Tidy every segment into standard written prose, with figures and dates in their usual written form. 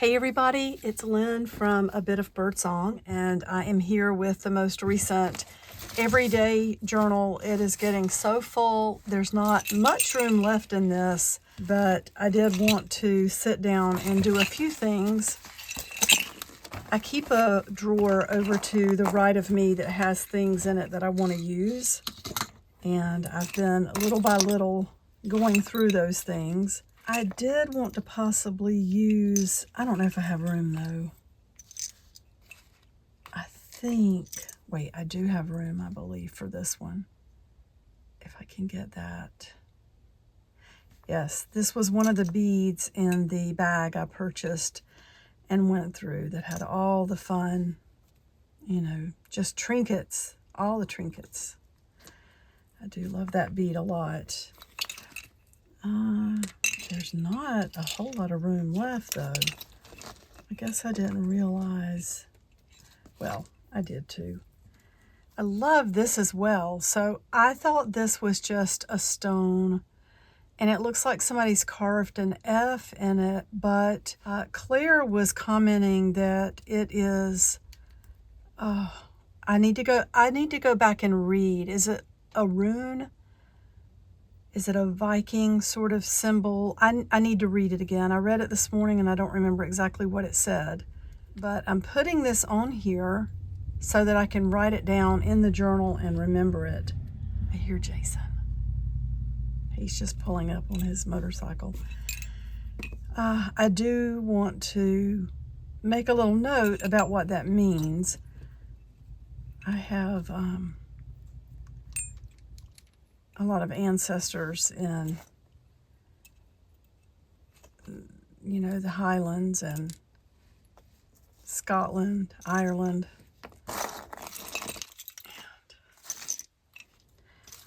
Hey everybody, it's Lynn from A Bit of Birdsong, and I am here with the most recent everyday journal. It is getting so full, there's not much room left in this, but I did want to sit down and do a few things. I keep a drawer over to the right of me that has things in it that I want to use, and I've been little by little going through those things. I did want to possibly use, I don't know if I have room though. Wait, I do have room, I believe, for this one. If I can get that. Yes, this was one of the beads in the bag I purchased and went through that had all the fun, just trinkets, all the trinkets. I do love that bead a lot. There's not a whole lot of room left, though. I guess I didn't realize. Well, I did too. I love this as well. So I thought this was just a stone, and it looks like somebody's carved an F in it, but Claire was commenting that it is, I need to go back and read. Is it a rune? Is it a Viking sort of symbol? I need to read it again. I read it this morning and I don't remember exactly what it said. But I'm putting this on here so that I can write it down in the journal and remember it. I hear Jason. He's just pulling up on his motorcycle. I do want to make a little note about what that means. I have a lot of ancestors in, the Highlands and Scotland, Ireland. And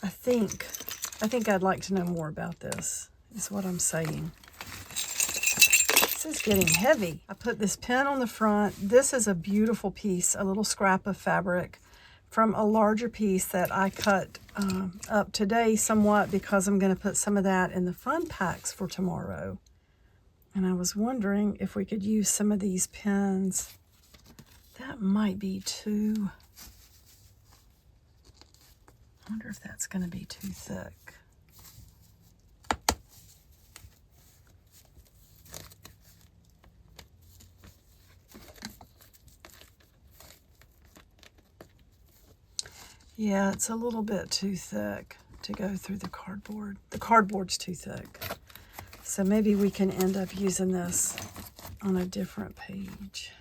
I think I'd like to know more about this, is what I'm saying. This is getting heavy. I put this pin on the front. This is a beautiful piece, a little scrap of fabric from a larger piece that I cut up today somewhat because I'm going to put some of that in the fun packs for tomorrow. And I was wondering if we could use some of these pins. That might be too... I wonder if that's going to be too thick. Yeah, it's a little bit too thick to go through the cardboard. The cardboard's too thick. So maybe we can end up using this on a different page.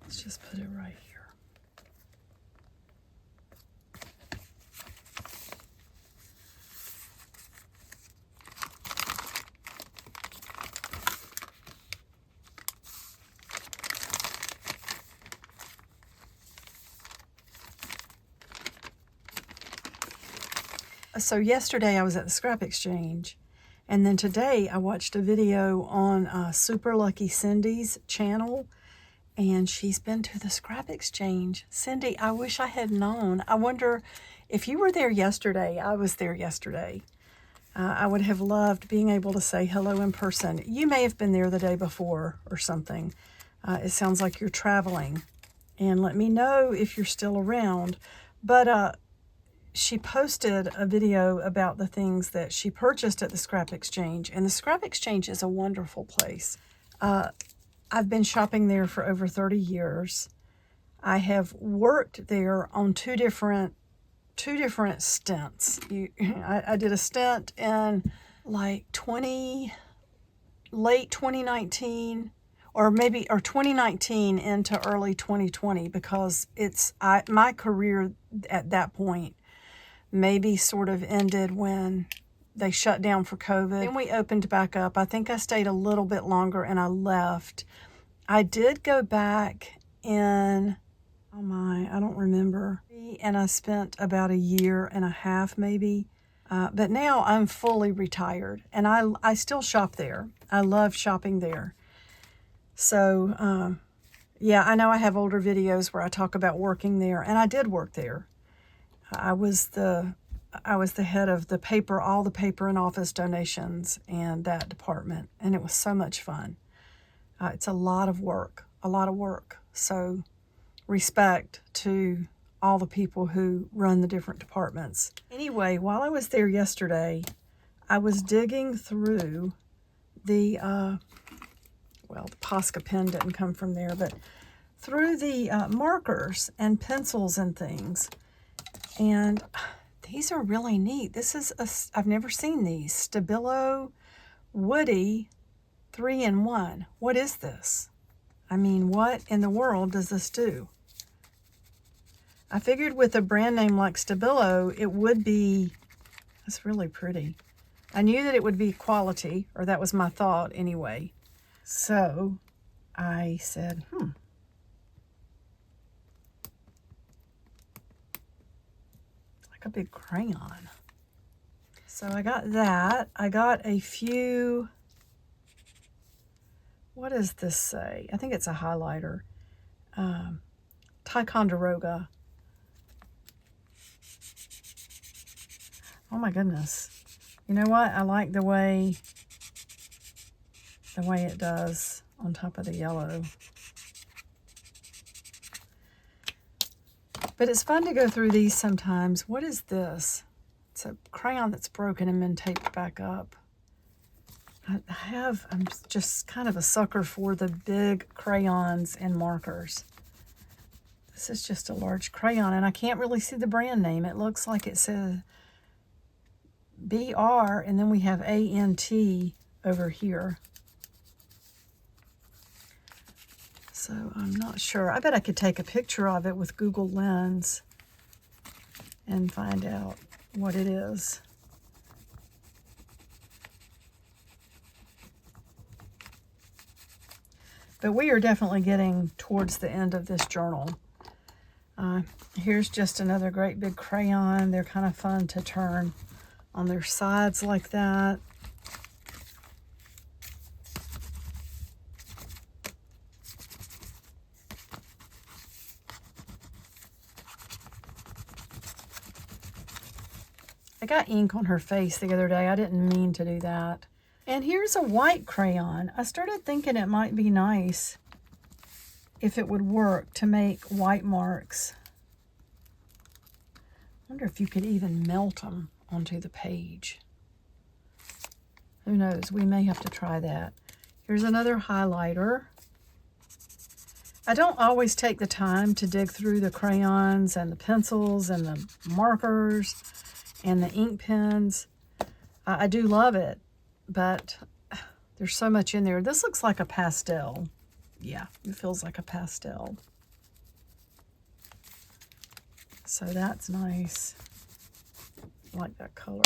Let's just put it right here. So yesterday I was at the scrap exchange, and then today I watched a video on Super Lucky Cindy's channel, and she's been to the scrap exchange. Cindy, I wish I had known. I wonder if you were there yesterday. I was there yesterday. I would have loved being able to say hello in person. You may have been there the day before or something. It sounds like you're traveling, and let me know if you're still around. But she posted a video about the things that she purchased at the scrap exchange, and the scrap exchange is a wonderful place. I've been shopping there for over 30 years. I have worked there on two different stints. I did a stint in like late 2019 or 2019 into early 2020, because my career at that point maybe sort of ended when they shut down for COVID. Then we opened back up. I think I stayed a little bit longer and I left. I did go back in, I don't remember. And I spent about 1.5 years maybe. But now I'm fully retired, and I still shop there. I love shopping there. So Yeah, I know I have older videos where I talk about working there, and I did work there. I was the head of the paper, all the paper and office donations and that department, and it was so much fun. It's a lot of work, a lot of work. So respect to all the people who run the different departments. Anyway, while I was there yesterday, I was digging through the, well, the Posca pen didn't come from there, but through the markers and pencils and things. And these are really neat. This is, I've never seen these. Stabilo Woody 3-in-1. What is this? I mean, what in the world does this do? I figured with a brand name like Stabilo, it would be, that's really pretty. I knew that it would be quality, or that was my thought anyway. So I said, like a big crayon. So I got that. I got a few, what does this say? I think it's a highlighter. Ticonderoga. Oh my goodness. You know what? I like the way it does on top of the yellow. But it's fun to go through these sometimes. What is this? It's a crayon that's broken and been taped back up. I'm just kind of a sucker for the big crayons and markers. This is just a large crayon, and I can't really see the brand name. It looks like it says BR, and then we have ANT over here. So I'm not sure. I bet I could take a picture of it with Google Lens and find out what it is. But we are definitely getting towards the end of this journal. Here's just another great big crayon. They're kind of fun to turn on their sides like that. I got ink on her face the other day. I didn't mean to do that. And here's a white crayon. I started thinking it might be nice if it would work to make white marks. I wonder if you could even melt them onto the page. Who knows? We may have to try that. Here's another highlighter. I don't always take the time to dig through the crayons and the pencils and the markers and the ink pens. I do love it, but there's so much in there. This looks like a pastel. Yeah, it feels like a pastel. So that's nice. I like that color.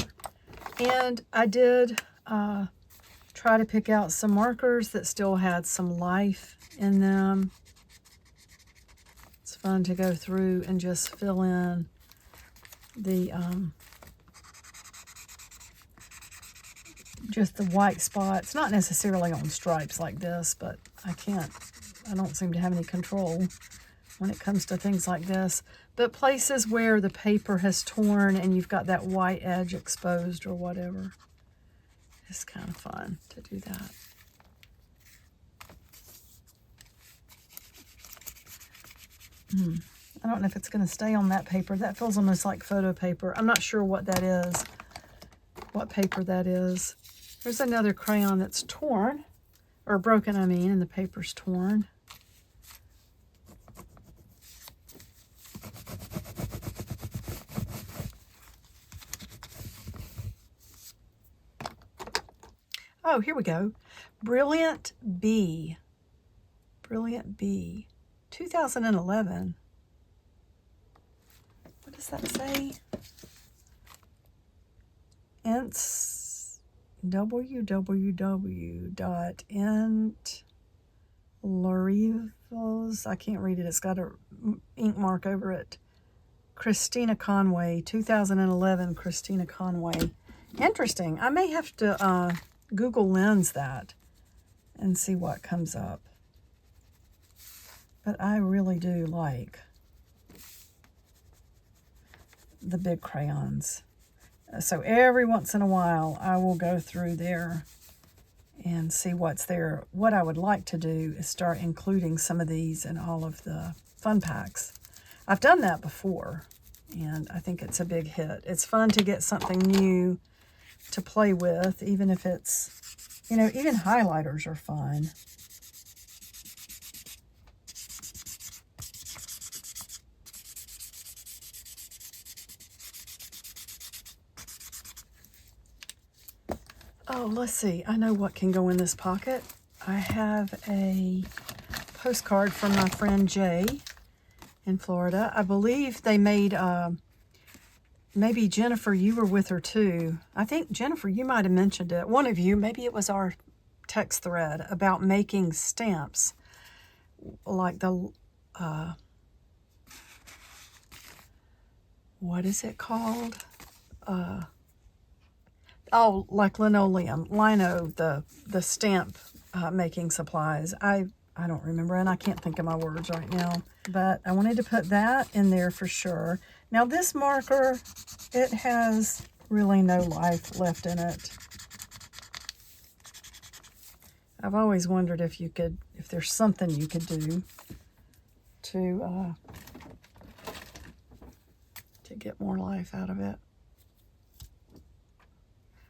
And I did try to pick out some markers that still had some life in them. It's fun to go through and just fill in the just the white spots, not necessarily on stripes like this, but I don't seem to have any control when it comes to things like this. But places where the paper has torn and you've got that white edge exposed or whatever, it's kind of fun to do that. I don't know if it's going to stay on that paper. That feels almost like photo paper. I'm not sure what that is, what paper that is. There's another crayon that's torn, or broken, I mean, and the paper's torn. Oh, here we go. Brilliant Bee. Brilliant Bee. 2011. What does that say? It's www.intlorivals. I can't read it. It's got a ink mark over it. Christina Conway. 2011 Christina Conway. Interesting. I may have to Google Lens that and see what comes up. but I really do like the big crayons. So every once in a while, I will go through there and see what's there. What I would like to do is start including some of these in all of the fun packs. I've done that before, and I think it's a big hit. It's fun to get something new to play with, even if it's, you know, even highlighters are fun. Oh, let's see. I know what can go in this pocket. I have a postcard from my friend Jay in Florida. I believe they made, maybe Jennifer, you were with her too. I think, Jennifer, you might have mentioned it. One of you, maybe it was our text thread about making stamps. Like the, what is it called? Oh, like linoleum, lino, the stamp making supplies. I don't remember, and I can't think of my words right now. But I wanted to put that in there for sure. Now this marker, it has really no life left in it. I've always wondered if you could, if there's something you could do to get more life out of it.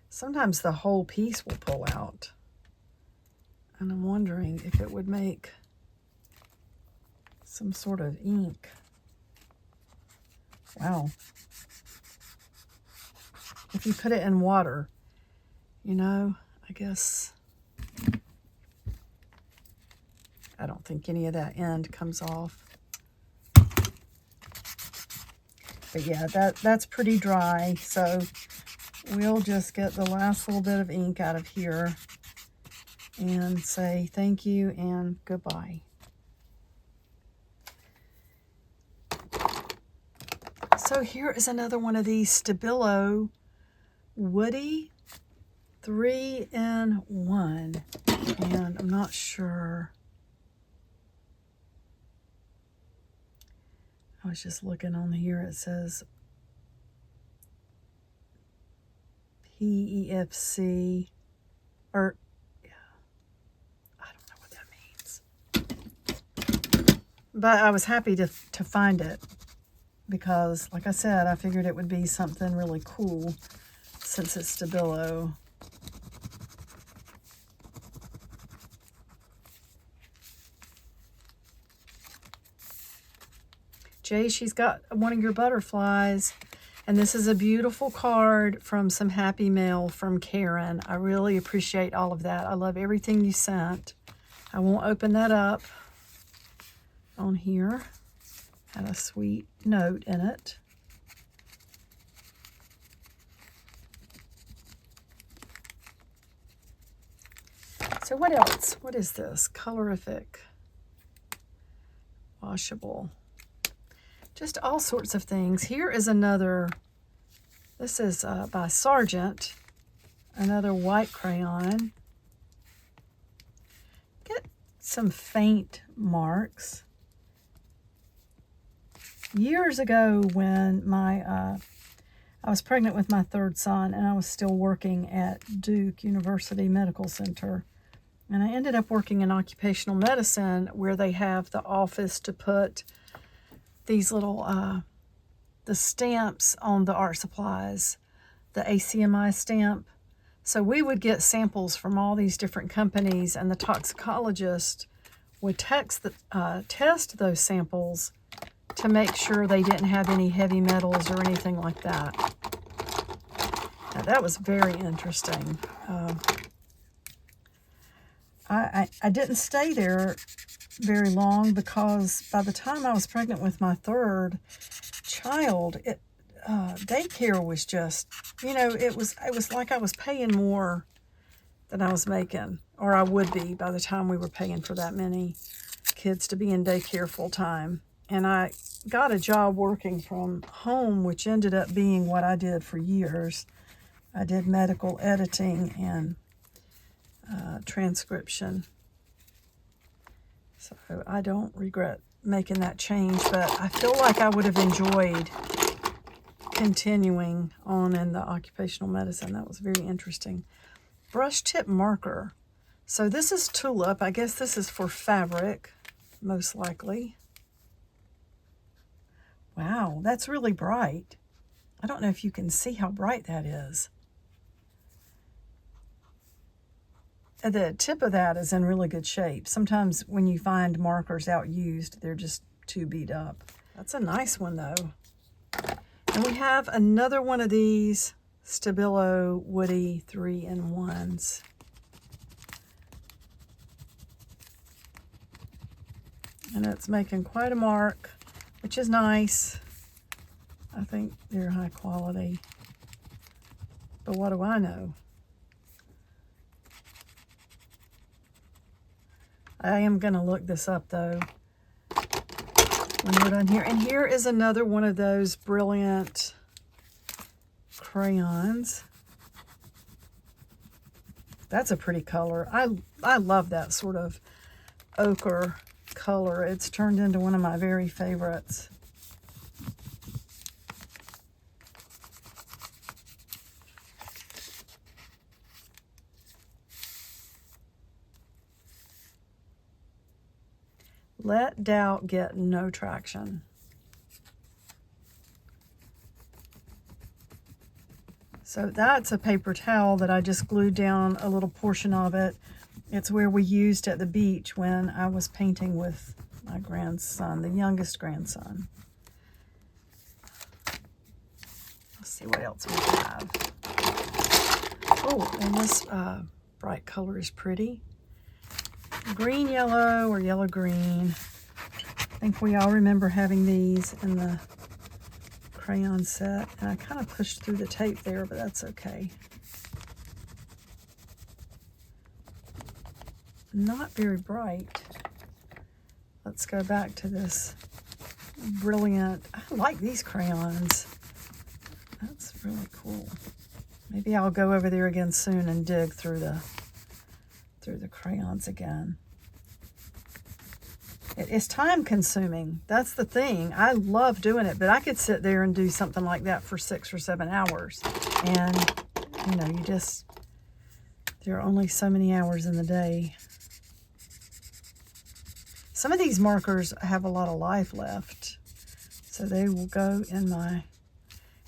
Sometimes the whole piece will pull out. And I'm wondering if it would make some sort of ink. Wow. If you put it in water, you know, I guess, I don't think any of that end comes off. But yeah, that's pretty dry, so we'll just get the last little bit of ink out of here and say thank you and goodbye. So here is another one of these Stabilo Woody 3-in-1, and I'm not sure. I was just looking on here. It says PEFC, or yeah, I don't know what that means. But I was happy to find it because, like I said, I figured it would be something really cool since it's Stabilo. Jay, she's got one of your butterflies. And this is a beautiful card from some happy mail from Karen. I really appreciate all of that. I love everything you sent. I won't open that up on here. Had a sweet note in it. So what else? What is this? Colorific. Washable. Just all sorts of things. Here is another, this is by Sargent, another white crayon. Get some faint marks. Years ago when I was pregnant with my third son and I was still working at Duke University Medical Center, and I ended up working in occupational medicine where they have the office to put these little, the stamps on the art supplies, the ACMI stamp. So we would get samples from all these different companies, and the toxicologist would test those samples to make sure they didn't have any heavy metals or anything like that. Now, that was very interesting. I didn't stay there very long because by the time I was pregnant with my third child, daycare was just, you know, it was like I was paying more than I was making, or I would be by the time we were paying for that many kids to be in daycare full time. And I got a job working from home, which ended up being what I did for years. I did medical editing and transcription. So I don't regret making that change, but I feel like I would have enjoyed continuing on in the occupational medicine. That was very interesting. Brush tip marker. So this is tulip. I guess this is for fabric, most likely. Wow, that's really bright. I don't know if you can see how bright that is. The tip of that is in really good shape. Sometimes when you find markers out used, they're just too beat up. That's a nice one though. And we have another one of these Stabilo Woody 3-in-1s. And it's making quite a mark, which is nice. I think they're high quality. But what do I know? I am going to look this up though when we're done here. And here is another one of those brilliant crayons. That's a pretty color. I love that sort of ochre color. It's turned into one of my very favorites. Let doubt get no traction. So that's a paper towel that I just glued down a little portion of it. It's where we used at the beach when I was painting with my grandson, the youngest grandson. Let's see what else we have. Oh, and this bright color is pretty. Green yellow or yellow green. I think we all remember having these in the crayon set, and I kind of pushed through the tape there, but that's okay. Not very bright. Let's go back to this brilliant. I like these crayons. That's really cool. Maybe I'll go over there again soon and dig through the crayons again. It's time consuming. That's the thing. I love doing it, but I could sit there and do something like that for 6 or 7 hours. And, you know, there are only so many hours in the day. Some of these markers have a lot of life left, so they will go in my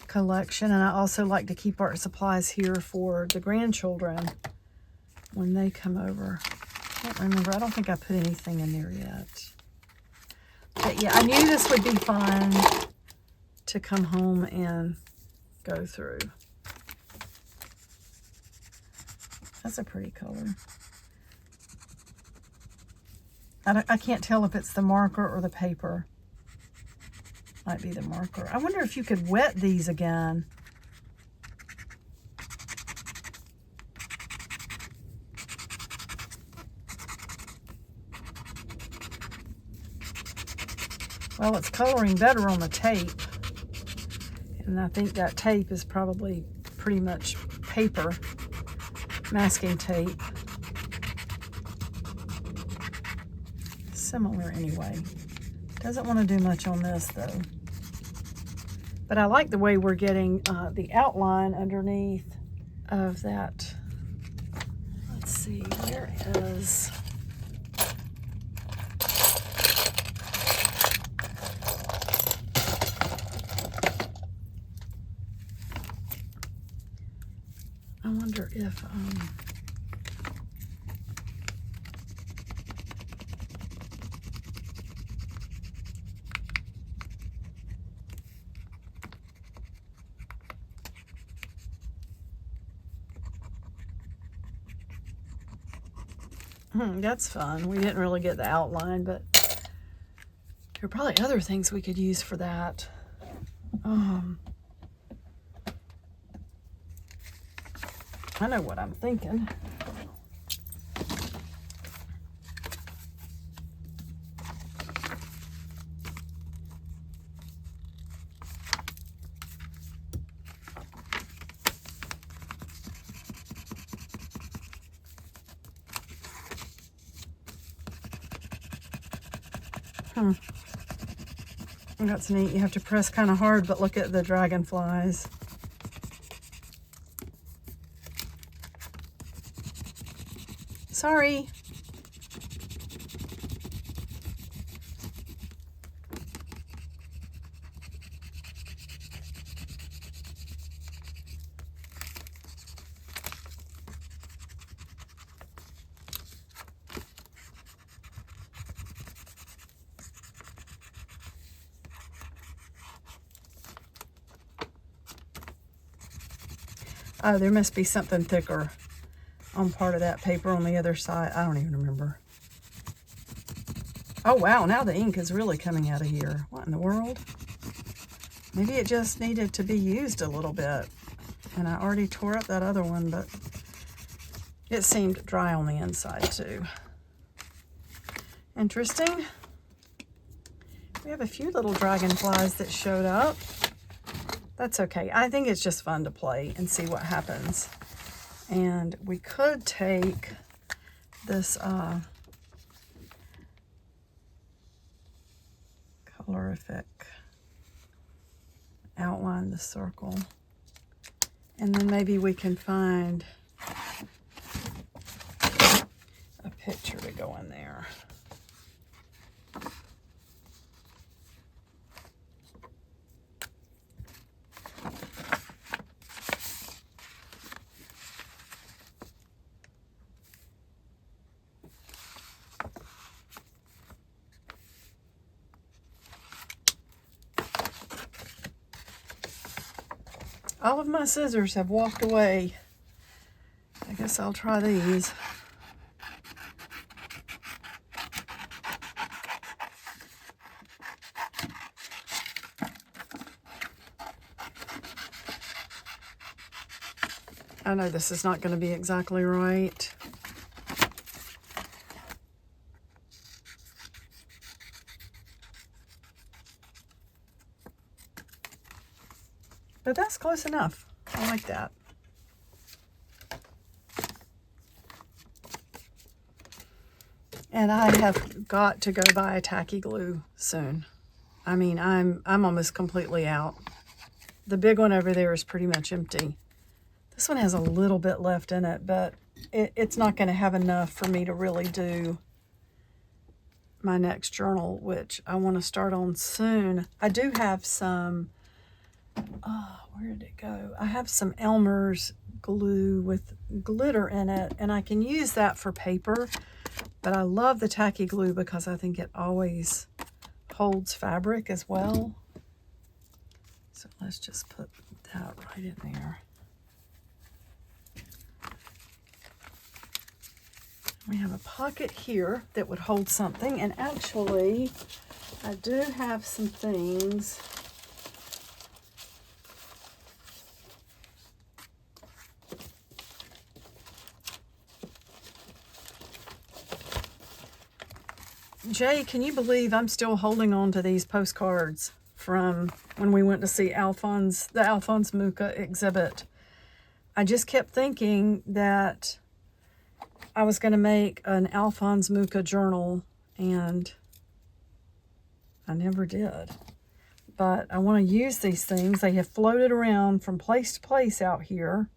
collection. And I also like to keep art supplies here for the grandchildren when they come over. I can't remember. I don't think I put anything in there yet. But yeah, I knew this would be fun to come home and go through. That's a pretty color. I can't tell if it's the marker or the paper. Might be the marker. I wonder if you could wet these again. Well, it's coloring better on the tape. And I think that tape is probably pretty much paper, masking tape. Similar anyway. Doesn't want to do much on this though. But I like the way we're getting the outline underneath of that. Let's see, where is... I wonder if, that's fun. We didn't really get the outline, but there are probably other things we could use for that. I know what I'm thinking. That's neat. You have to press kind of hard, but look at the dragonflies. Sorry. Oh, there must be something thicker on part of that paper on the other side. I don't even remember. Oh, wow. Now the ink is really coming out of here. What in the world? Maybe it just needed to be used a little bit. And I already tore up that other one, but it seemed dry on the inside too. Interesting. We have a few little dragonflies that showed up. That's okay. I think it's just fun to play and see what happens. And we could take this colorific, outline the circle, and then maybe we can find a picture to go in there. All of my scissors have walked away. I guess I'll try these. I know this is not going to be exactly right. But that's close enough. I like that. And I have got to go buy a tacky glue soon. I mean, I'm almost completely out. The big one over there is pretty much empty. This one has a little bit left in it, but it's not going to have enough for me to really do my next journal, which I want to start on soon. I do have some, where did it go? I have some Elmer's glue with glitter in it, and I can use that for paper, but I love the tacky glue because I think it always holds fabric as well. So let's just put that right in there. We have a pocket here that would hold something, and actually I do have some things. Jay, can you believe I'm still holding on to these postcards from when we went to see the Alphonse Mucha exhibit? I just kept thinking that I was going to make an Alphonse Mucha journal, and I never did. But I want to use these things. They have floated around from place to place out here,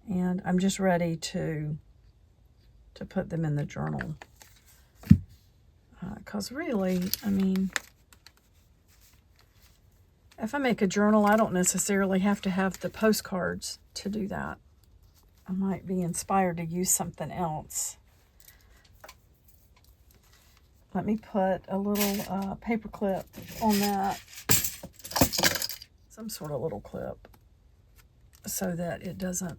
and I'm just ready to put them in the journal. Because really, I mean, if I make a journal, I don't necessarily have to have the postcards to do that. I might be inspired to use something else. Let me put a little paper clip on that. Some sort of little clip so that it doesn't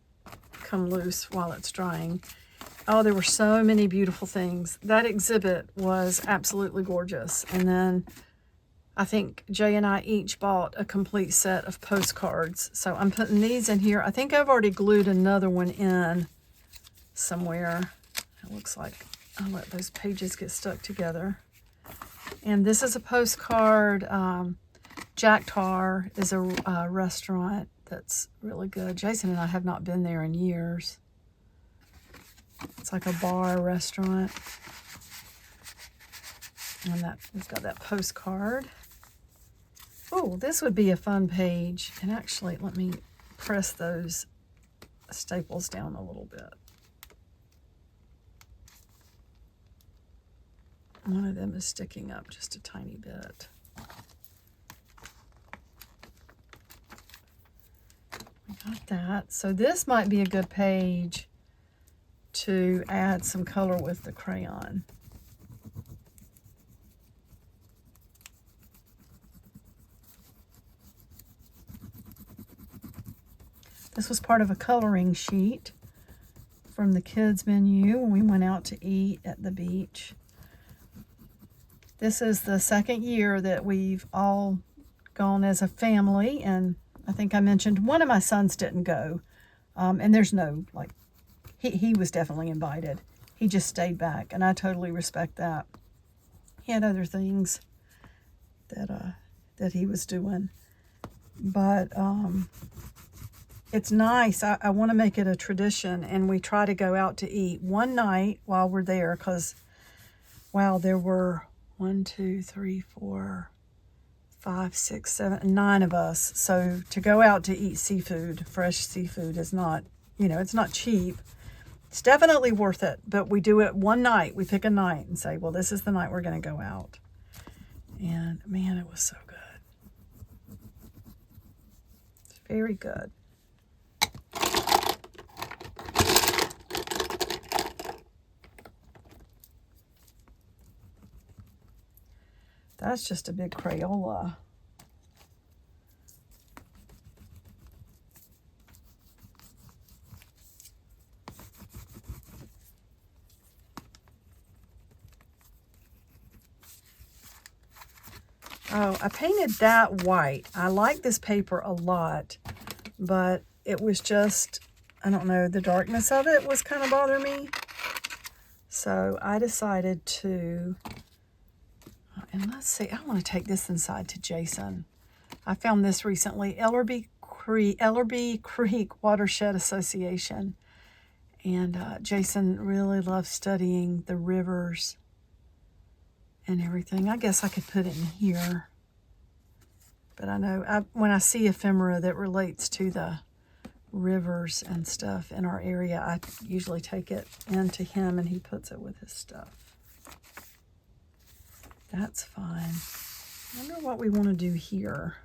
come loose while it's drying. Oh, there were so many beautiful things. That exhibit was absolutely gorgeous. And then I think Jay and I each bought a complete set of postcards. So I'm putting these in here. I think I've already glued another one in somewhere. It looks like I'll let those pages get stuck together. And this is a postcard. Jack Tar is a restaurant that's really good. Jason and I have not been there in years. It's like a bar restaurant. And that it's got that postcard. Oh, this would be a fun page. And actually, let me press those staples down a little bit. One of them is sticking up just a tiny bit. We got that. So this might be a good page to add some color with the crayon. This was part of a coloring sheet from the kids' menu when we went out to eat at the beach. This is the second year that we've all gone as a family, and I think I mentioned one of my sons didn't go. And there's no, like, he was definitely invited. He just stayed back, and I totally respect that. He had other things that he was doing. But it's nice. I want to make it a tradition, and we try to go out to eat one night while we're there, because, wow, there were 1, 2, 3, 4, 5, 6, 7, 9 of us. So to go out to eat seafood, fresh seafood, is not, it's not cheap. It's definitely worth it, but we do it one night. We pick a night and say, well, this is the night we're going to go out. And man, it was so good. It's very good. That's just a big Crayola. Oh, I painted that white. I like this paper a lot, but it was just, I don't know, the darkness of it was kind of bothering me. So I decided to, and let's see, I want to take this inside to Jason. I found this recently, Ellerby Creek Watershed Association. And Jason really loves studying the rivers and everything. I guess I could put it in here. But I know when I see ephemera that relates to the rivers and stuff in our area, I usually take it into him and he puts it with his stuff. That's fine. I wonder what we want to do here.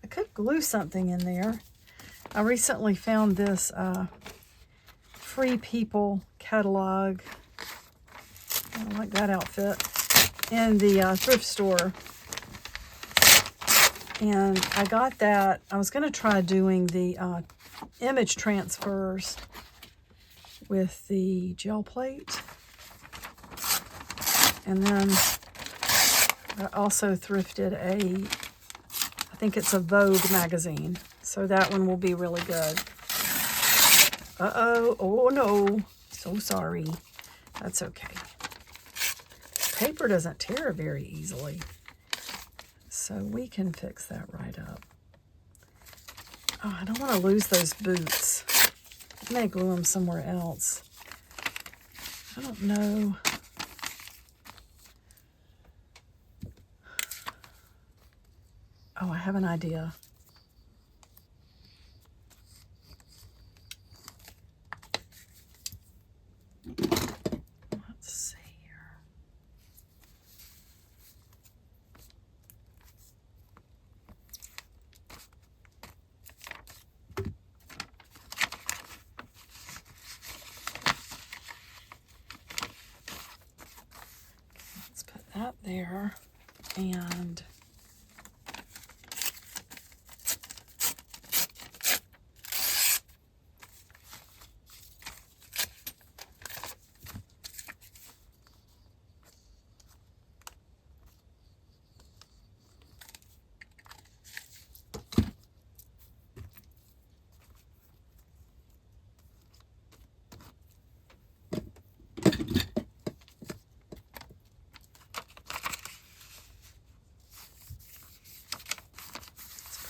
I could glue something in there. I recently found this Free People catalog. I like that outfit in the thrift store. And I got that. I was going to try doing the image transfers with the gel plate. And then I also thrifted I think it's a Vogue magazine. So that one will be really good. Uh-oh. Oh, no. So sorry. That's okay. Paper doesn't tear very easily. So we can fix that right up. Oh, I don't want to lose those boots. I may glue them somewhere else. I don't know. Oh, I have an idea. Let's see here. Let's put that there, and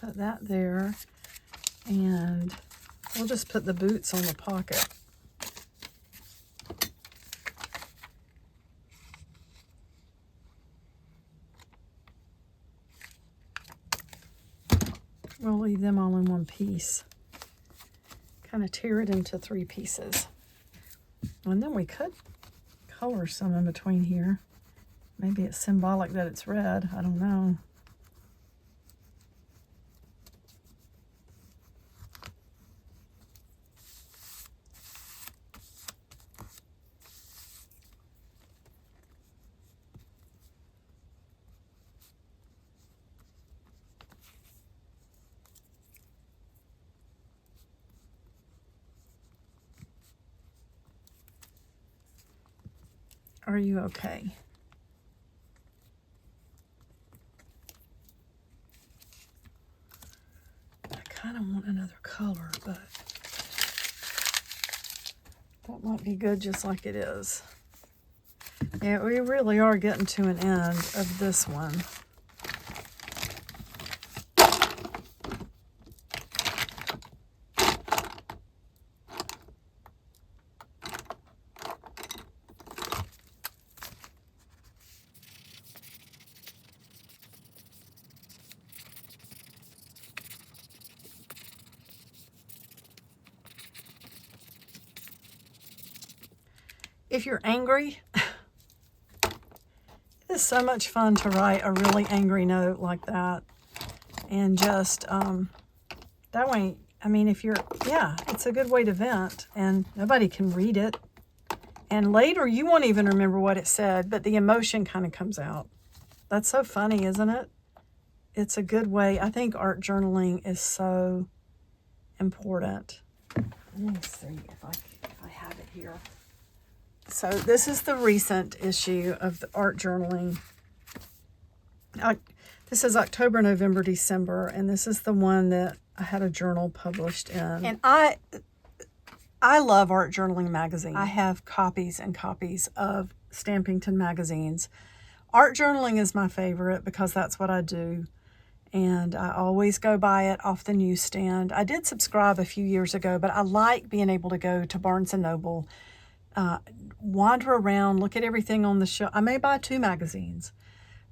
put that there, and we'll just put the boots on the pocket. we'll leave them all in one piece. Kind of tear it into 3 pieces. And then we could color some in between here. Maybe it's symbolic that it's red. I don't know. Are you okay? I kind of want another color, but that might be good just like it is. Yeah, we really are getting to an end of this one. If you're angry, it's so much fun to write a really angry note like that. And just, that way, I mean, if you're, yeah, it's a good way to vent and nobody can read it. And later you won't even remember what it said, but the emotion kind of comes out. That's so funny, isn't it? It's a good way. I think art journaling is so important. Let me see if I have it here. So this is the recent issue of the art journaling. This is October, November, December, and this is the one that I had a journal published in. And I love art journaling magazine. I have copies and copies of Stampington magazines. Art journaling is my favorite because that's what I do. And I always go buy it off the newsstand. I did subscribe a few years ago, but I like being able to go to Barnes & Noble, wander around, look at everything on the shelf. I may buy 2 magazines,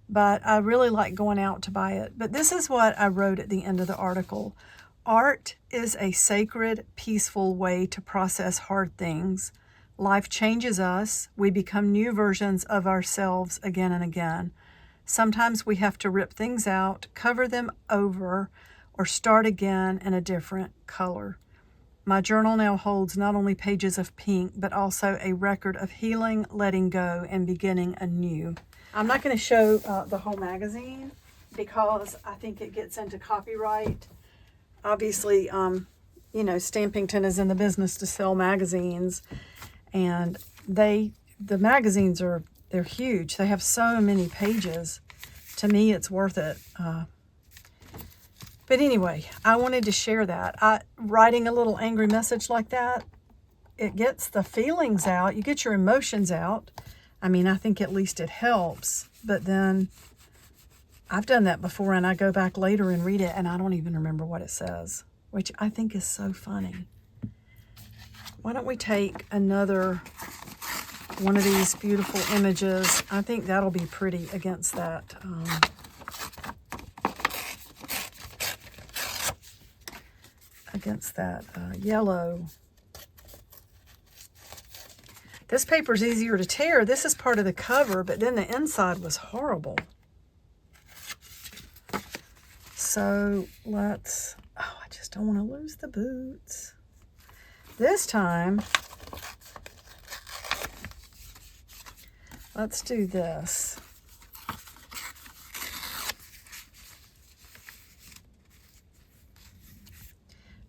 but I really like going out to buy it. But this is what I wrote at the end of the article. Art is a sacred, peaceful way to process hard things. Life changes us. We become new versions of ourselves again and again. Sometimes we have to rip things out, cover them over, or start again in a different color. My journal now holds not only pages of pink, but also a record of healing, letting go, and beginning anew. I'm not going to show the whole magazine because I think it gets into copyright. Obviously, you know, Stampington is in the business to sell magazines, and the magazines they're huge. They have so many pages. To me, it's worth it. But anyway, I wanted to share that. Writing a little angry message like that, it gets the feelings out. You get your emotions out. I mean, I think at least it helps. But then I've done that before, and I go back later and read it, and I don't even remember what it says, which I think is so funny. Why don't we take another one of these beautiful images? I think that'll be pretty against that. Yellow. This paper's easier to tear. This is part of the cover, but then the inside was horrible. So let's, I just don't want to lose the boots. This time, let's do this.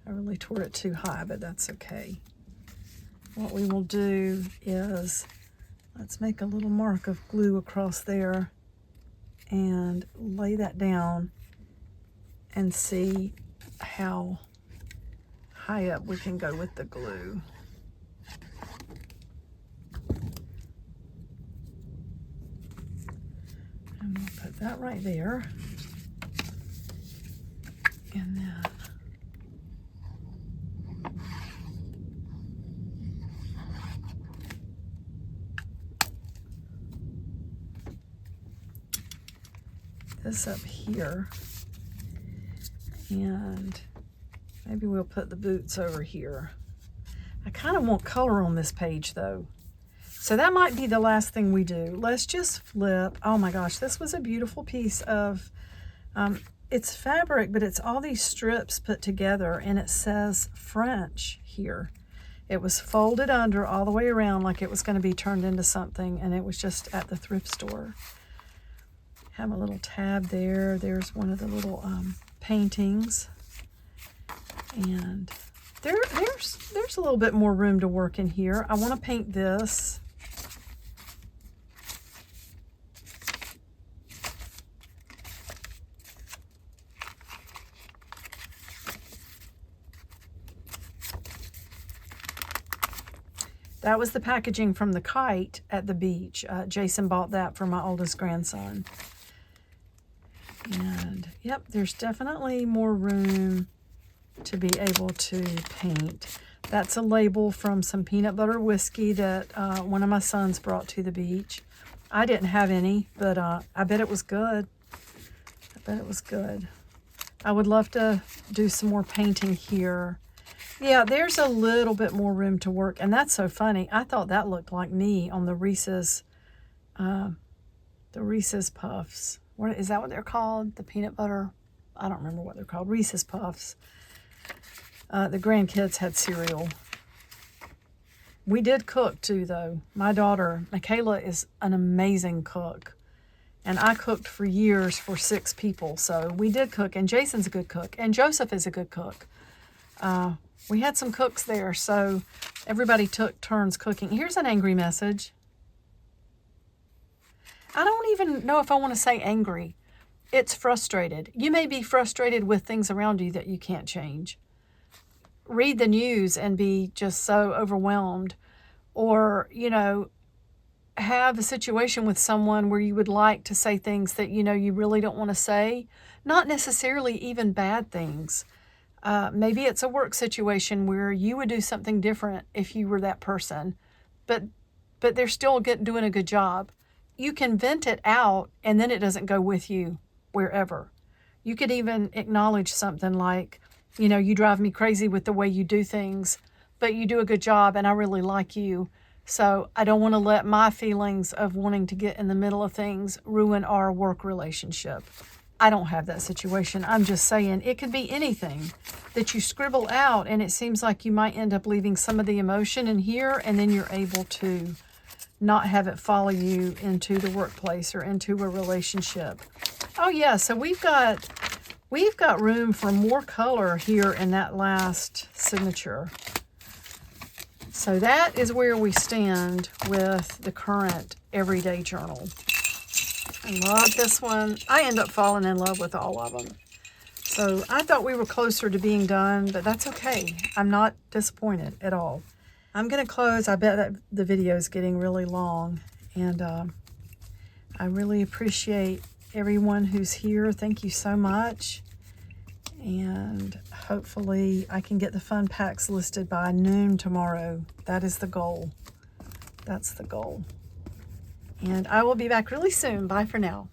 I really tore it too high, but that's okay. What we will do is, let's make a little mark of glue across there and lay that down and see how high up we can go with the glue. And we'll put that right there. And then this up here. And maybe we'll put the boots over here. I kind of want color on this page though. So that might be the last thing we do. Let's just flip. Oh my gosh, this was a beautiful piece of, it's fabric, but it's all these strips put together, and it says French here. It was folded under all the way around like it was going to be turned into something, and it was just at the thrift store. Have a little tab there. There's one of the little paintings. And there's a little bit more room to work in here. I want to paint this. That was the packaging from the kite at the beach. Jason bought that for my oldest grandson. And yep, there's definitely more room to be able to paint. That's a label from some peanut butter whiskey that one of my sons brought to the beach. I didn't have any, but I bet it was good. I bet it was good. I would love to do some more painting here. Yeah, there's a little bit more room to work, and that's so funny. I thought that looked like me on the Reese's Puffs. What is that? What they're called? The peanut butter? I don't remember what they're called. Reese's Puffs. The grandkids had cereal. We did cook too, though. My daughter, Michaela, is an amazing cook. And I cooked for years for 6 people. So we did cook. And Jason's a good cook. And Joseph is a good cook. We had some cooks there. So everybody took turns cooking. Here's an angry message. I don't even know if I want to say angry. It's frustrated. You may be frustrated with things around you that you can't change. Read the news and be just so overwhelmed, or, you know, have a situation with someone where you would like to say things that, you know, you really don't want to say, not necessarily even bad things. Maybe it's a work situation where you would do something different if you were that person, but they're still doing a good job. You can vent it out, and then it doesn't go with you wherever. You could even acknowledge something like, you know, you drive me crazy with the way you do things, but you do a good job and I really like you. So I don't want to let my feelings of wanting to get in the middle of things ruin our work relationship. I don't have that situation. I'm just saying it could be anything that you scribble out, and it seems like you might end up leaving some of the emotion in here, and then you're able to not have it follow you into the workplace or into a relationship. Oh yeah, so we've got room for more color here in that last signature. So that is where we stand with the current everyday journal. I love this one. I end up falling in love with all of them. So I thought we were closer to being done, but that's okay. I'm not disappointed at all. I'm going to close. I bet that the video is getting really long, and I really appreciate everyone who's here. Thank you so much. And hopefully I can get the fun packs listed by noon tomorrow. That is the goal. That's the goal. And I will be back really soon. Bye for now.